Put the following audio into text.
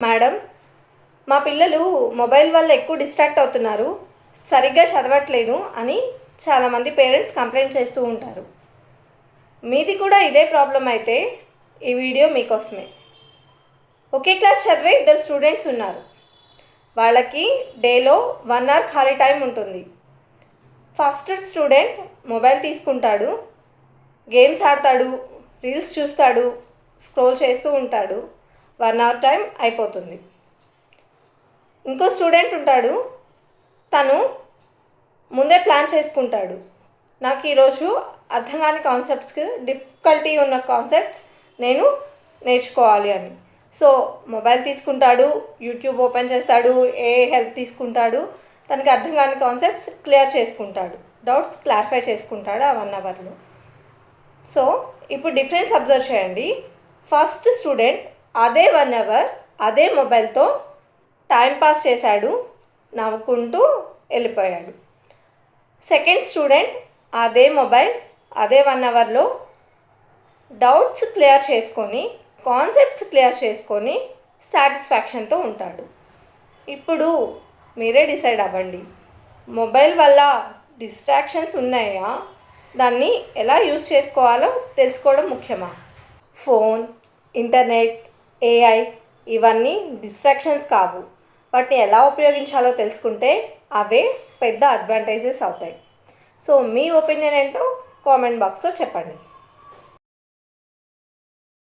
Madam, మా పిల్లలు mobile వల్ల ఎక్కువ డిస్ట్రాక్ట్ అవుతున్నారు, సరిగ్గా చదవట్లేదు అని చాలామంది పేరెంట్స్ కంప్లైంట్ చేస్తూ ఉంటారు. మీది కూడా ఇదే ప్రాబ్లం అయితే ఈ వీడియో మీకోసమే. ఒకే క్లాస్ చదివే ఇద్దరు స్టూడెంట్స్ ఉన్నారు. వాళ్ళకి డేలో 1 అవర్ ఖాళీ టైం ఉంటుంది. ఫస్ట్ స్టూడెంట్ మొబైల్ తీసుకుంటాడు, గేమ్స్ ఆడతాడు, రీల్స్ చూస్తాడు, స్క్రోల్ చేస్తూ ఉంటాడు. 1 అవర్ టైం అయిపోతుంది. ఇంకో స్టూడెంట్ ఉంటాడు, తను ముందే ప్లాన్ చేసుకుంటాడు. నాకు ఈరోజు అర్థం కాని కాన్సెప్ట్స్కి డిఫికల్టీ ఉన్న కాన్సెప్ట్స్ నేను నేర్చుకోవాలి అని. సో మొబైల్ తీసుకుంటాడు, యూట్యూబ్ ఓపెన్ చేస్తాడు, హెల్ప్ తీసుకుంటాడు, తనకి అర్థం కాని కాన్సెప్ట్స్ క్లియర్ చేసుకుంటాడు, డౌట్స్ క్లారిఫై చేసుకుంటాడు ఆ 1 అవర్లో. సో ఇప్పుడు డిఫరెన్స్ అబ్జర్వ్ చేయండి. ఫస్ట్ స్టూడెంట్ అదే 1 అవర్ అదే మొబైల్తో టైంపాస్ చేశాడు, నవ్వుకుంటూ వెళ్ళిపోయాడు. సెకండ్ స్టూడెంట్ అదే మొబైల్ అదే 1 అవర్లో డౌట్స్ క్లియర్ చేసుకొని, కాన్సెప్ట్స్ క్లియర్ చేసుకొని సాటిస్ఫాక్షన్తో ఉంటాడు. ఇప్పుడు మీరే డిసైడ్ అవ్వండి, మొబైల్ వల్ల డిస్ట్రాక్షన్స్ ఉన్నాయా, దాన్ని ఎలా యూజ్ చేసుకోవాలో తెలుసుకోవడం ముఖ్యమా? ఫోన్, ఇంటర్నెట్, ఏఐ ఇవన్నీ డిస్ట్రాక్షన్స్ కావు. వాటిని ఎలా ఉపయోగించాలో తెలుసుకుంటే అవే పెద్ద అడ్వాంటేజెస్ అవుతాయి. సో మీ ఒపీనియన్ ఏంటో కామెంట్ బాక్స్లో చెప్పండి.